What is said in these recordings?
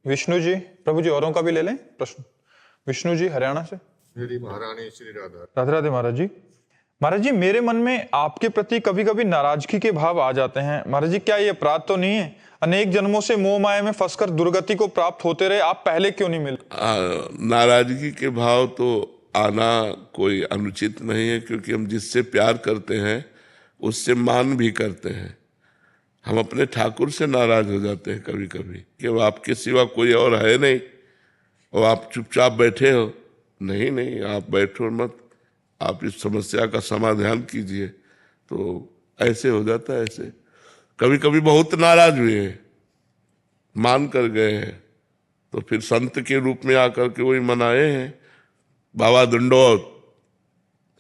विष्णु जी, प्रभु जी औरों का भी ले लें प्रश्न। विष्णु जी हरियाणा से। मेरी महारानी श्री राधा। राधे राधे महाराज जी। महाराज जी, मेरे मन में आपके प्रति कभी कभी नाराजगी के भाव आ जाते हैं। महाराज जी, क्या ये अपराध तो नहीं है? अनेक जन्मों से मोह माया में फंसकर दुर्गति को प्राप्त होते रहे, आप पहले क्यों नहीं मिले? नाराजगी के भाव तो आना कोई अनुचित नहीं है, क्योंकि हम जिससे प्यार करते हैं उससे मान भी करते हैं। हम अपने ठाकुर से नाराज हो जाते हैं कभी कभी कि वो आपके सिवा कोई और है नहीं और आप चुपचाप बैठे हो। नहीं नहीं, आप बैठो मत, आप इस समस्या का समाधान कीजिए। तो ऐसे हो जाता है। ऐसे कभी कभी बहुत नाराज हुए हैं, मान कर गए हैं, तो फिर संत के रूप में आकर के वही मनाए हैं, बाबा दंडोत।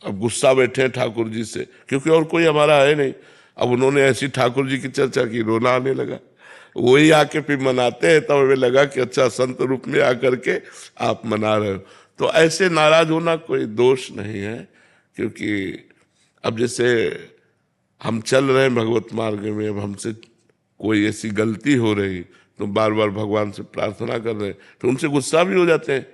अब गुस्सा बैठे हैं ठाकुर जी से, क्योंकि और कोई हमारा है नहीं। अब उन्होंने ऐसी ठाकुर जी की चर्चा की, रोना आने लगा। वही आके फिर मनाते हैं, तब हमें लगा कि अच्छा, संत रूप में आकर के आप मना रहे हो। तो ऐसे नाराज होना कोई दोष नहीं है, क्योंकि अब जैसे हम चल रहे हैं भगवत मार्ग में, अब हमसे कोई ऐसी गलती हो रही तो बार बार भगवान से प्रार्थना कर रहे हैं, तो उनसे गुस्सा भी हो जाते हैं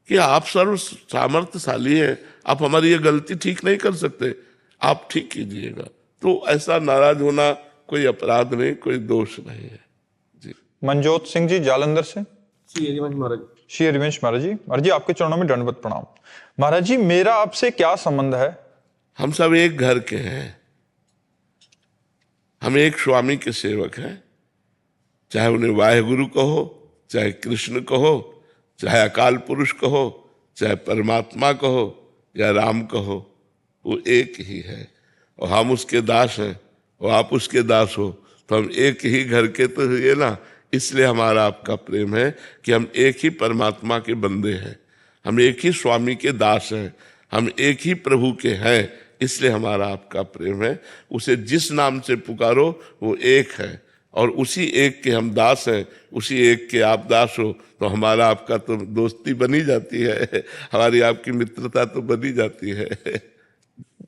कि आप सर्व सामर्थ्यशाली हैं, आप हमारी ये गलती ठीक नहीं कर सकते, आप ठीक कीजिएगा। तो ऐसा नाराज होना कोई अपराध नहीं, कोई दोष नहीं है जी। मनजोत सिंह जी जालंधर से। श्री हरिवंश महाराज। श्री हरिवंश महाराज जी। महाराज जी, आपके चरणों में दंडवत प्रणाम। महाराज जी, मेरा आपसे क्या संबंध है? हम सब एक घर के हैं, हम एक स्वामी के सेवक हैं। चाहे उन्हें वाहेगुरु कहो, चाहे कृष्ण कहो, चाहे अकाल पुरुष कहो, चाहे परमात्मा कहो या राम कहो, वो एक ही है और हम उसके दास हैं और आप उसके दास हो। तो हम एक ही घर के तो ये ना, इसलिए हमारा आपका प्रेम है कि हम एक ही परमात्मा के बंदे हैं, हम एक ही स्वामी के दास हैं, हम एक ही प्रभु के हैं, इसलिए हमारा आपका प्रेम है। उसे जिस नाम से पुकारो वो एक है और उसी एक के हम दास हैं, उसी एक के आप दास हो। तो हमारा आपका तो दोस्ती बनी जाती है, हमारी आपकी मित्रता तो बनी जाती है।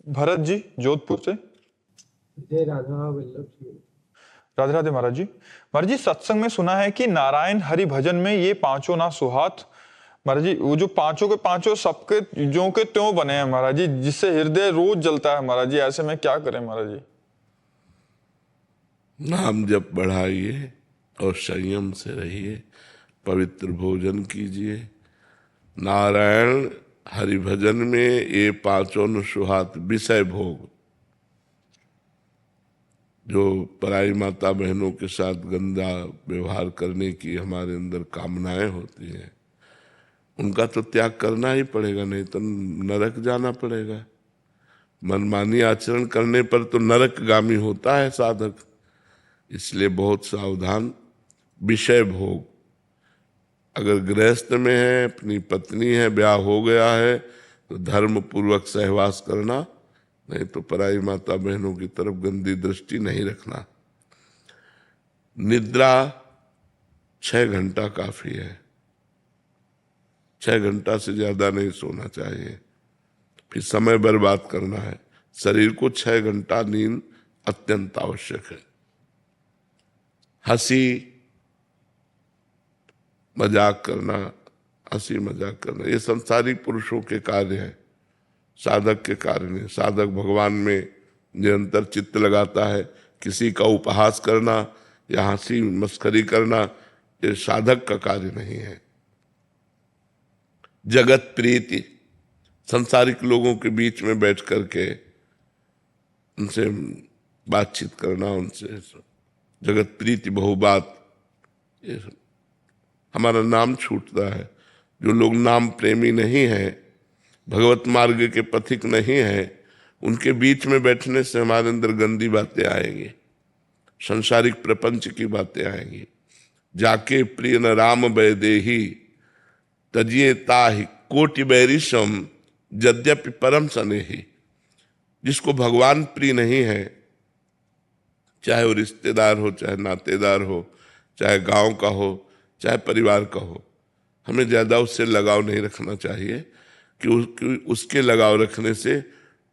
भरत जी जोधपुर से। जय राधा वल्लभ जी। राधे राधे महाराज जी। महाराज जी, सत्संग में सुना है कि नारायण हरि भजन में ये पांचों ना सुहात। महाराज जी, वो जो पांचों के पांचों सबके ज्यों के त्यों बने हैं महाराज जी, जिससे हृदय रोज जलता है महाराज जी। ऐसे में क्या करें महाराज जी? नाम जप बढ़ाइए और संयम से रहिए, पवित्र भोजन कीजिए। नारायण हरि भजन में ये पांचों न सुहात विषय भोग, जो पराई माता बहनों के साथ गंदा व्यवहार करने की हमारे अंदर कामनाएं होती हैं, उनका तो त्याग करना ही पड़ेगा, नहीं तो नरक जाना पड़ेगा। मनमानी आचरण करने पर तो नरकगामी होता है साधक, इसलिए बहुत सावधान। विषय भोग, अगर गृहस्थ में है, अपनी पत्नी है, ब्याह हो गया है, तो धर्म पूर्वक सहवास करना, नहीं तो पराई माता बहनों की तरफ गंदी दृष्टि नहीं रखना। निद्रा 6 घंटा काफी है, 6 घंटा से ज्यादा नहीं सोना चाहिए, फिर समय बर्बाद करना है। शरीर को 6 घंटा नींद अत्यंत आवश्यक है। हंसी मजाक करना, हंसी मजाक करना, ये संसारिक पुरुषों के कार्य हैं, साधक के कार्य नहीं। साधक भगवान में निरंतर चित्त लगाता है। किसी का उपहास करना या हंसी मस्करी करना, ये साधक का कार्य नहीं है। जगत प्रीति, संसारिक लोगों के बीच में बैठ करके उनसे बातचीत करना, उनसे जगत प्रीति बहुबात, ये सब हमारा नाम छूटता है। जो लोग नाम प्रेमी नहीं हैं, भगवत मार्ग के पथिक नहीं हैं, उनके बीच में बैठने से हमारे अंदर गंदी बातें आएंगी, संसारिक प्रपंच की बातें आएंगी। जाके प्रिय न राम वैदेही तजिए ताहि कोटि बैरिशम यद्यपि परम सनेही। जिसको भगवान प्रिय नहीं है, चाहे वो रिश्तेदार हो, चाहे नातेदार हो, चाहे गांव का हो, चाहे परिवार का हो, हमें ज़्यादा उससे लगाव नहीं रखना चाहिए कि उसके लगाव रखने से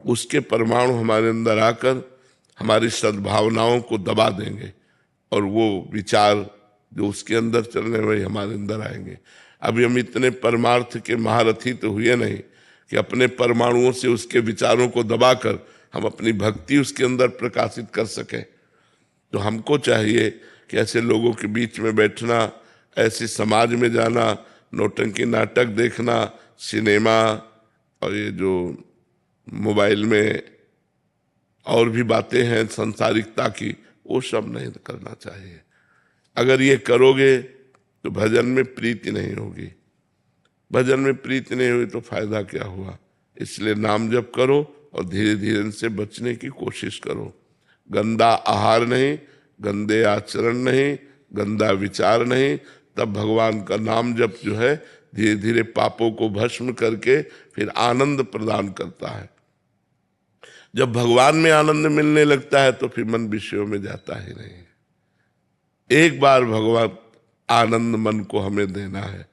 उसके परमाणु हमारे अंदर आकर हमारी सद्भावनाओं को दबा देंगे और वो विचार जो उसके अंदर चल रहे हैं वही हमारे अंदर आएंगे। अभी हम इतने परमार्थ के महारथी तो हुए नहीं कि अपने परमाणुओं से उसके विचारों को दबाकर हम अपनी भक्ति उसके अंदर प्रकाशित कर सकें। तो हमको चाहिए कि ऐसे लोगों के बीच में बैठना, ऐसे समाज में जाना, नौटंकी नाटक देखना, सिनेमा और ये जो मोबाइल में और भी बातें हैं संसारिकता की, वो सब नहीं करना चाहिए। अगर ये करोगे तो भजन में प्रीति नहीं होगी। भजन में प्रीति नहीं हुई तो फायदा क्या हुआ। इसलिए नाम जप करो और धीरे धीरे इनसे बचने की कोशिश करो। गंदा आहार नहीं, गंदे आचरण नहीं, गंदा विचार नहीं, तब भगवान का नाम जप जो है धीरे धीरे पापों को भस्म करके फिर आनंद प्रदान करता है। जब भगवान में आनंद मिलने लगता है तो फिर मन विषयों में जाता ही नहीं। एक बार भगवत आनंद मन को हमें देना है।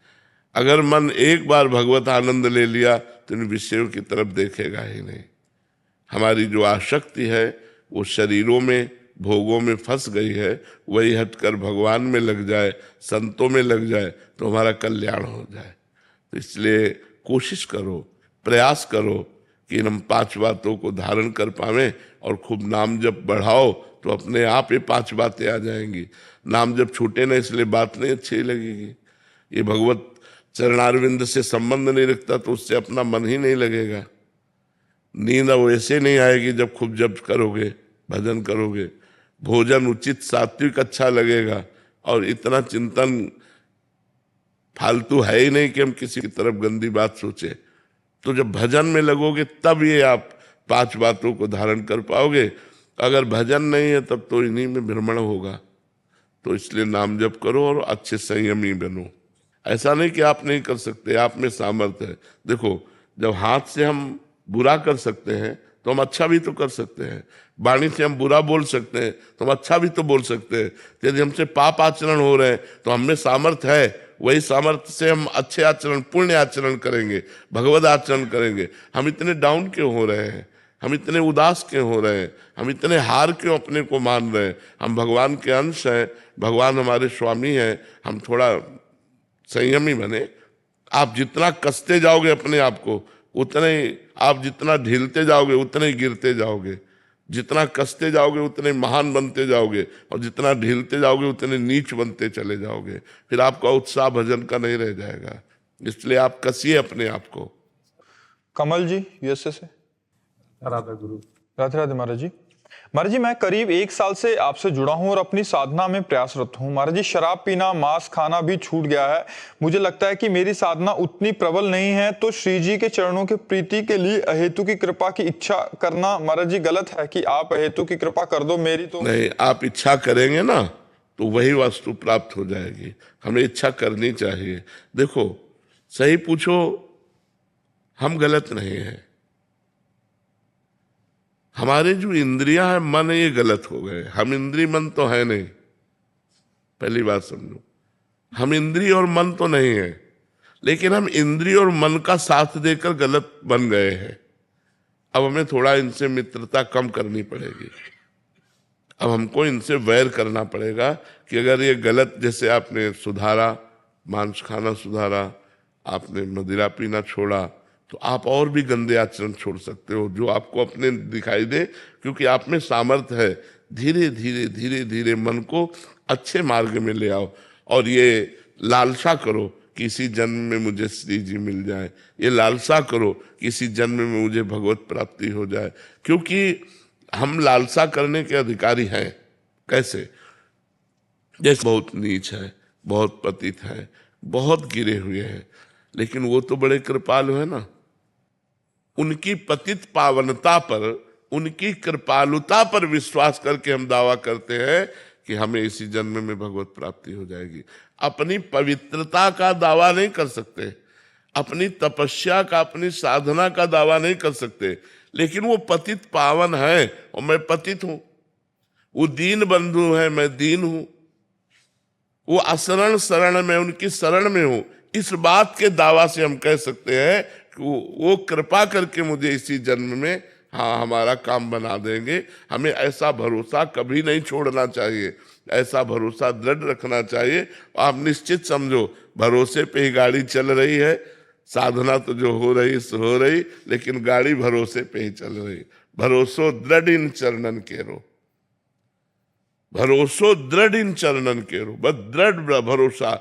अगर मन एक बार भगवत आनंद ले लिया तो इन विषयों की तरफ देखेगा ही नहीं। हमारी जो आसक्ति है वो शरीरों में, भोगों में फंस गई है, वही हटकर भगवान में लग जाए, संतों में लग जाए तो हमारा कल्याण हो जाए। तो इसलिए कोशिश करो, प्रयास करो कि हम 5 बातों को धारण कर पावें और खूब नाम जप बढ़ाओ तो अपने आप ये 5 बातें आ जाएंगी। नाम जप छूटे ना इसलिए बात नहीं अच्छी लगेगी। ये भगवत चरणारविंद से संबंध नहीं रखता तो उससे अपना मन ही नहीं लगेगा। नींद वैसे नहीं आएगी जब खूब जप करोगे, भजन करोगे। भोजन उचित सात्विक अच्छा लगेगा और इतना चिंतन फालतू है ही नहीं कि हम किसी की तरफ गंदी बात सोचे। तो जब भजन में लगोगे तब ये आप 5 बातों को धारण कर पाओगे। अगर भजन नहीं है तब तो इन्हीं में भ्रमण होगा। तो इसलिए नाम जप करो और अच्छे संयमी बनो। ऐसा नहीं कि आप नहीं कर सकते, आप में सामर्थ्य है। देखो, जब हाथ से हम बुरा कर सकते हैं तो हम अच्छा भी तो कर सकते हैं। वाणी से हम बुरा बोल सकते हैं तो हम अच्छा भी तो बोल सकते हैं। यदि हमसे पाप आचरण हो रहे हैं तो हमें सामर्थ्य है, वही सामर्थ्य से हम अच्छे आचरण, पुण्य आचरण करेंगे, भगवद आचरण करेंगे। हम इतने डाउन क्यों हो रहे हैं? हम इतने उदास क्यों हो रहे हैं? हम इतने हार क्यों अपने को मान रहे हैं? हम भगवान के अंश हैं, भगवान हमारे स्वामी हैं। हम थोड़ा संयमी बने। आप जितना कसते जाओगे अपने आप को उतने, आप जितना ढीलते जाओगे उतने ही गिरते जाओगे। जितना कसते जाओगे उतने महान बनते जाओगे और जितना ढीलते जाओगे उतने नीच बनते चले जाओगे। फिर आपका उत्साह भजन का नहीं रह जाएगा। इसलिए आप कसिए अपने आप को। कमल जी यूएसए से। राधा गुरु। राधे राधे महाराज जी। महाराज जी, मैं करीब 1 साल से आपसे जुड़ा हूं और अपनी साधना में प्रयासरत हूं। महाराज जी, शराब पीना, मांस खाना भी छूट गया है। मुझे लगता है कि मेरी साधना उतनी प्रबल नहीं है, तो श्री जी के चरणों की प्रीति के लिए अहेतु की कृपा की इच्छा करना महाराज जी गलत है कि आप अहेतु की कृपा कर दो मेरी? तो नहीं, आप इच्छा करेंगे ना तो वही वस्तु प्राप्त हो जाएगी। हमें इच्छा करनी चाहिए। देखो, सही पूछो, हम गलत नहीं है। हमारे जो इंद्रियां हैं, मन, ये गलत हो गए। हम इंद्रिय मन तो है नहीं, पहली बात समझो। हम इंद्रिय और मन तो नहीं है, लेकिन हम इंद्रिय और मन का साथ देकर गलत बन गए हैं। अब हमें थोड़ा इनसे मित्रता कम करनी पड़ेगी। अब हमको इनसे वैर करना पड़ेगा कि अगर ये गलत, जैसे आपने सुधारा, मांस खाना सुधारा, आपने मदिरा पीना छोड़ा, तो आप और भी गंदे आचरण छोड़ सकते हो जो आपको अपने दिखाई दे, क्योंकि आप में सामर्थ्य है। धीरे धीरे धीरे धीरे मन को अच्छे मार्ग में ले आओ और ये लालसा करो कि इसी जन्म में मुझे श्री जी मिल जाए। ये लालसा करो कि इसी जन्म में मुझे भगवत प्राप्ति हो जाए, क्योंकि हम लालसा करने के अधिकारी हैं। कैसे? जैसे बहुत नीच है, बहुत पतित है, बहुत गिरे हुए हैं, लेकिन वो तो बड़े कृपालु है ना। उनकी पतित पावनता पर, उनकी कृपालुता पर विश्वास करके हम दावा करते हैं कि हमें इसी जन्म में भगवत प्राप्ति हो जाएगी। अपनी पवित्रता का दावा नहीं कर सकते, अपनी तपस्या का, अपनी साधना का दावा नहीं कर सकते, लेकिन वो पतित पावन है और मैं पतित हूं। वो दीन बंधु है, मैं दीन हूं। वो असरण शरण में, उनकी शरण में हूं। इस बात के दावा से हम कह सकते हैं कि वो कृपा करके मुझे इसी जन्म में, हाँ, हमारा काम बना देंगे। हमें ऐसा भरोसा कभी नहीं छोड़ना चाहिए। ऐसा भरोसा दृढ़ रखना चाहिए। आप निश्चित समझो भरोसे पे ही गाड़ी चल रही है। साधना तो जो हो रही सो हो रही, लेकिन गाड़ी भरोसे पे ही चल रही। भरोसो दृढ़ इन चरणन केरो, भरोसो दृढ़ इन चरणन केरो, बस दृढ़ भरोसा।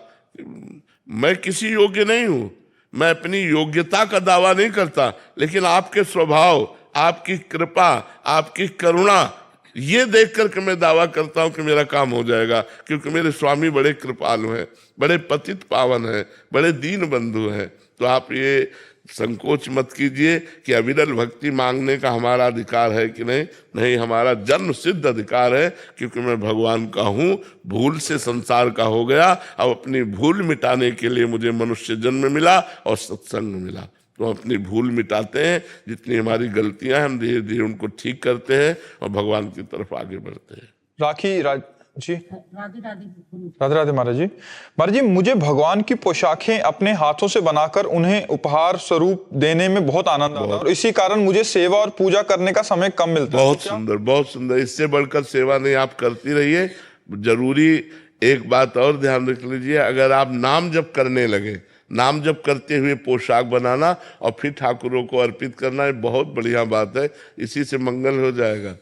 मैं किसी योग्य नहीं हूं, मैं अपनी योग्यता का दावा नहीं करता, लेकिन आपके स्वभाव, आपकी कृपा, आपकी करुणा, ये देख करके मैं दावा करता हूं कि मेरा काम हो जाएगा, क्योंकि मेरे स्वामी बड़े कृपालु हैं, बड़े पतित पावन हैं, बड़े दीन बंधु हैं। तो आप ये संकोच मत कीजिए कि अविरल भक्ति मांगने का हमारा अधिकार है कि नहीं। नहीं, हमारा जन्म सिद्ध अधिकार है, क्योंकि मैं भगवान का हूं, भूल से संसार का हो गया। अब अपनी भूल मिटाने के लिए मुझे मनुष्य जन्म मिला और सत्संग मिला। तो हम अपनी भूल मिटाते हैं, जितनी हमारी गलतियां हैं हम धीरे धीरे उनको ठीक करते हैं और भगवान की तरफ आगे बढ़ते हैं। जी राधे राधे महाराज जी। महाराज जी, मुझे भगवान की पोशाकें अपने हाथों से बनाकर उन्हें उपहार स्वरूप देने में बहुत आनंद आता है, और इसी कारण मुझे सेवा और पूजा करने का समय कम मिलता है। बहुत सुंदर, बहुत सुंदर। इससे बढ़कर सेवा नहीं, आप करती रहिए। जरूरी एक बात और ध्यान रख लीजिए, अगर आप नाम जप करने लगे, नाम जप करते हुए पोशाक बनाना और फिर ठाकुरों को अर्पित करना, ये बहुत बढ़िया बात है। इसी से मंगल हो जाएगा।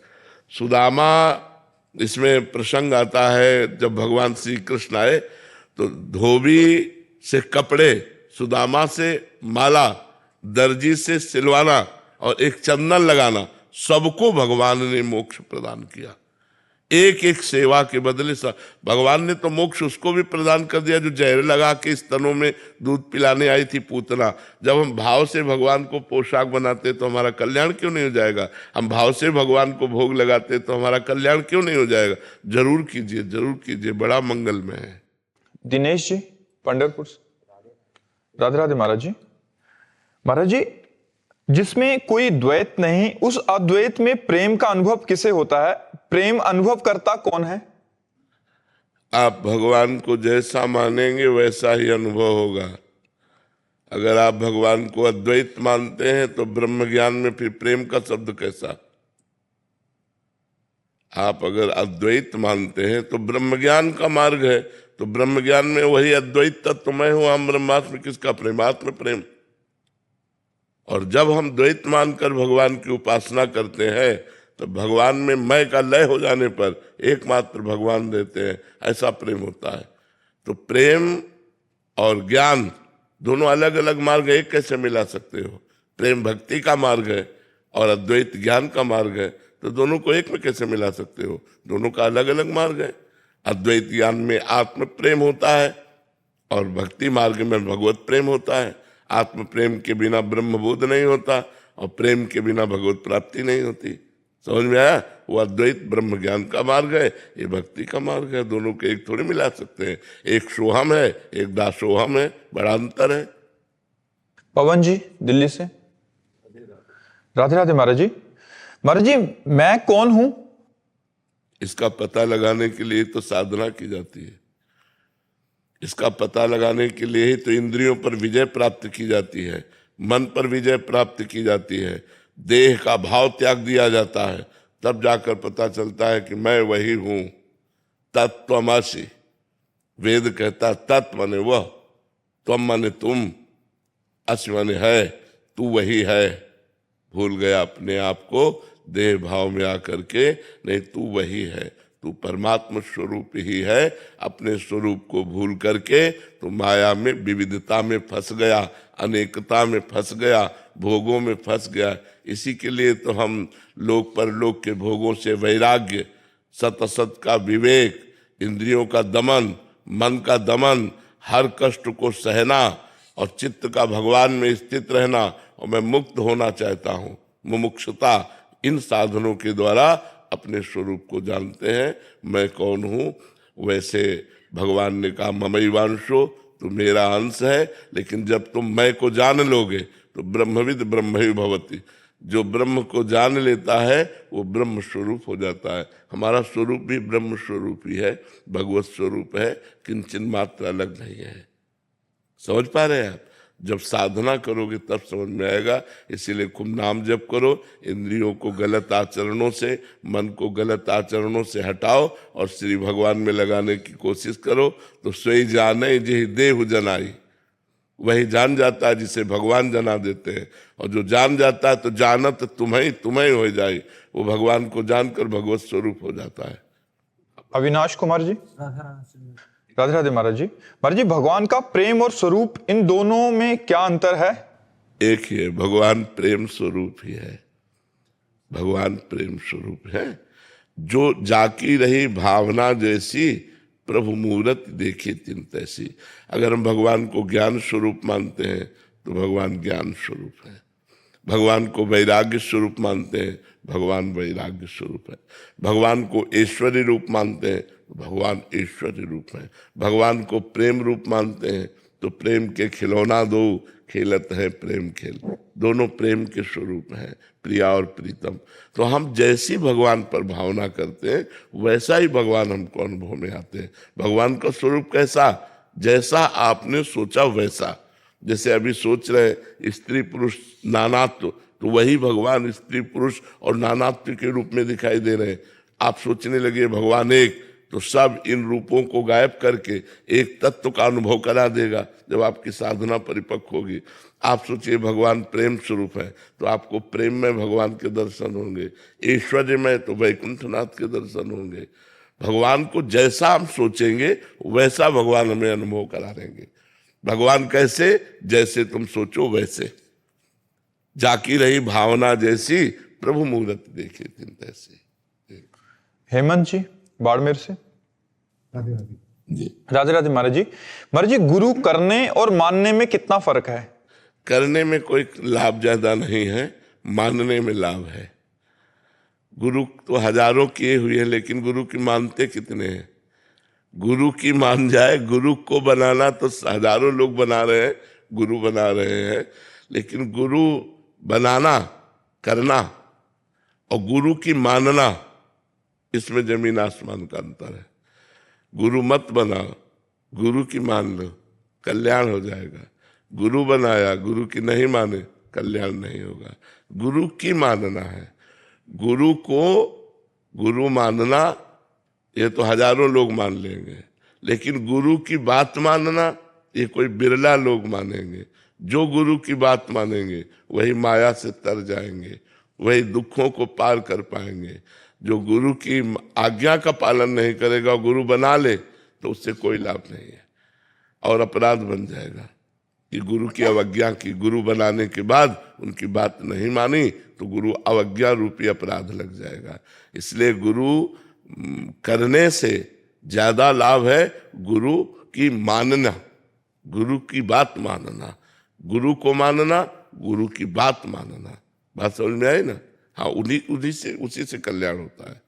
सुदामा, इसमें प्रसंग आता है, जब भगवान श्री कृष्ण आए तो धोबी से कपड़े, सुदामा से माला, दर्जी से सिलवाना और एक चंदन लगाना, सबको भगवान ने मोक्ष प्रदान किया। एक एक सेवा के बदले भगवान ने तो मोक्ष उसको भी प्रदान कर दिया जो जहर लगा के स्तनों में दूध पिलाने आई थी पूतना। जब हम भाव से भगवान को पोशाक बनाते तो हमारा कल्याण क्यों नहीं हो जाएगा? हम भाव से भगवान को भोग लगाते तो हमारा कल्याण क्यों नहीं हो जाएगा? जरूर कीजिए, जरूर कीजिए, बड़ा मंगलमय है। दिनेश जी पंढरपुर से, राधे राधे महाराज जी। महाराज जी, जिसमें कोई द्वैत नहीं, उस अद्वैत में प्रेम का अनुभव किसे होता है? प्रेम अनुभव करता कौन है? आप भगवान को जैसा मानेंगे वैसा ही अनुभव होगा। अगर आप भगवान को अद्वैत मानते हैं तो ब्रह्म ज्ञान में फिर प्रेम का शब्द कैसा? आप अगर अद्वैत मानते हैं तो ब्रह्म ज्ञान का मार्ग है, तो ब्रह्म ज्ञान में वही अद्वैत तत्व मैं हूं, हम ब्रह्मास्म, किसका प्रेमात्म प्रेम। और जब हम द्वैत मानकर भगवान की उपासना करते हैं तो भगवान में मैं का लय हो जाने पर एकमात्र भगवान देते हैं, ऐसा प्रेम होता है। तो प्रेम और ज्ञान दोनों अलग अलग मार्ग, एक कैसे मिला सकते हो? प्रेम भक्ति का मार्ग है और अद्वैत ज्ञान का मार्ग है, तो दोनों को एक में कैसे मिला सकते हो? दोनों का अलग अलग मार्ग है। अद्वैत ज्ञान में आत्म प्रेम होता है और भक्ति मार्ग में भगवत प्रेम होता है। आत्म प्रेम के बिना ब्रह्मबोध नहीं होता और प्रेम के बिना भगवत प्राप्ति नहीं होती। समझ में आया? वो अद्वैत ब्रह्म ज्ञान का मार्ग है, ये भक्ति का मार्ग है। दोनों के एक थोड़े मिला सकते हैं। एक सोहम है, एक दासोहम है, बड़ा अंतर है। पवन जी दिल्ली से, राधे राधे महाराज जी। महाराज जी, मैं कौन हूं? इसका पता लगाने के लिए तो साधना की जाती है। इसका पता लगाने के लिए ही तो इंद्रियों पर विजय प्राप्त की जाती है, मन पर विजय प्राप्त की जाती है, देह का भाव त्याग दिया जाता है, तब जाकर पता चलता है कि मैं वही हूं। तत्त्वमसि, वेद कहता तत्व माने वह, त्वम माने तुम, असि माने है, तू वही है। भूल गया अपने आप को देह भाव में आकर के, नहीं, तू वही है, तू परमात्मा स्वरूप ही है। अपने स्वरूप को भूल करके तो माया में, विविधता में फंस गया, अनेकता में फंस गया, भोगों में फंस गया। इसी के लिए तो हम लोक परलोक के भोगों से वैराग्य, सत असत का विवेक, इंद्रियों का दमन, मन का दमन, हर कष्ट को सहना और चित्त का भगवान में स्थित रहना, और मैं मुक्त होना चाहता हूँ, मुमुक्षुता, इन साधनों के द्वारा अपने स्वरूप को जानते हैं, मैं कौन हूँ। वैसे भगवान ने कहा ममैवांशो, तो मेरा अंश है। लेकिन जब तुम मैं को जान लोगे तो ब्रह्मविद ब्रह्मैव भवति, जो ब्रह्म को जान लेता है वो ब्रह्म स्वरूप हो जाता है। हमारा स्वरूप भी ब्रह्म स्वरूप ही है, भगवत स्वरूप है, किंचन मात्र अलग नहीं है। समझ पा रहे हैं आप? जब साधना करोगे तब समझ में आएगा। इसीलिए खूब नाम जप करो, इंद्रियों को गलत आचरणों से, मन को गलत आचरणों से हटाओ और श्री भगवान में लगाने की कोशिश करो। तो सोई जाने जे देहु जनाई, वही जान जाता है जिसे भगवान जना देते हैं। और जो जान जाता है तो जानत तुम्हें हो जाए, वो भगवान को जानकर भगवत स्वरूप हो जाता है। अविनाश कुमार जी, राधे राधे महाराज जी। महाराज जी, भगवान का प्रेम और स्वरूप, इन दोनों में क्या अंतर है? एक ही है, भगवान प्रेम स्वरूप ही है। भगवान प्रेम स्वरूप है। जो जाकी रही भावना जैसी, प्रभु मूरत देखी तिन तैसी। अगर हम भगवान को ज्ञान स्वरूप मानते हैं तो भगवान ज्ञान स्वरूप है। भगवान को वैराग्य स्वरूप मानते हैं, भगवान वैराग्य स्वरूप है। भगवान को ऐश्वर्य रूप मानते हैं, भगवान ऐश्वर्य रूप है। भगवान को प्रेम रूप मानते हैं तो प्रेम के खिलौना दो, खेलत है प्रेम खेल। दोनों प्रेम के स्वरूप हैं, प्रिया और प्रीतम। तो हम जैसी भगवान पर भावना करते हैं वैसा ही भगवान हमको अनुभव में आते हैं। भगवान का स्वरूप कैसा? जैसा आपने सोचा वैसा। जैसे अभी सोच रहे स्त्री पुरुष नानात्व, तो वही भगवान स्त्री पुरुष और नानात्व के रूप में दिखाई दे रहे हैं। आप सोचने लगे भगवान एक, तो सब इन रूपों को गायब करके एक तत्व का अनुभव करा देगा जब आपकी साधना परिपक्व होगी। आप सोचिए भगवान प्रेम स्वरूप है तो आपको प्रेम में भगवान के दर्शन होंगे, ऐश्वर्य में तो वैकुंठनाथ के दर्शन होंगे। भगवान को जैसा हम सोचेंगे वैसा भगवान हमें अनुभव करा देंगे। भगवान कैसे? जैसे तुम सोचो वैसे। जाकी रही भावना जैसी, प्रभु मूरत देखी तिन तैसी। हेमंत जी, बाड़मेर से। राधे राधे जी, राधे राधे महाराज जी। महाराज जी, गुरु करने और मानने में कितना फर्क है? करने में कोई लाभ ज्यादा नहीं है, मानने में लाभ है। गुरु तो हजारों किए हुए हैं, लेकिन गुरु की मानते कितने हैं? गुरु की मान जाए, गुरु को बनाना तो हजारों लोग बना रहे हैं, गुरु बना रहे हैं। लेकिन गुरु बनाना, करना और गुरु की मानना, इसमें जमीन आसमान का अंतर है। गुरु मत बनाओ, गुरु की मान लो, कल्याण हो जाएगा। गुरु बनाया, गुरु की नहीं माने, कल्याण नहीं होगा। गुरु की मानना है। गुरु को गुरु मानना ये तो हजारों लोग मान लेंगे, लेकिन गुरु की बात मानना ये कोई बिरला लोग मानेंगे। जो गुरु की बात मानेंगे वही माया से तर जाएंगे, वही दुखों को पार कर पाएंगे। जो गुरु की आज्ञा का पालन नहीं करेगा, गुरु बना ले, तो उससे कोई लाभ नहीं है और अपराध बन जाएगा कि गुरु की अवज्ञा की। गुरु बनाने के बाद उनकी बात नहीं मानी तो गुरु अवज्ञा रूपी अपराध लग जाएगा। इसलिए गुरु करने से ज्यादा लाभ है गुरु की मानना, गुरु की बात मानना। गुरु को मानना, गुरु की बात मानना। बात समझ में आई ना? हाँ, उसी से कल्याण होता है।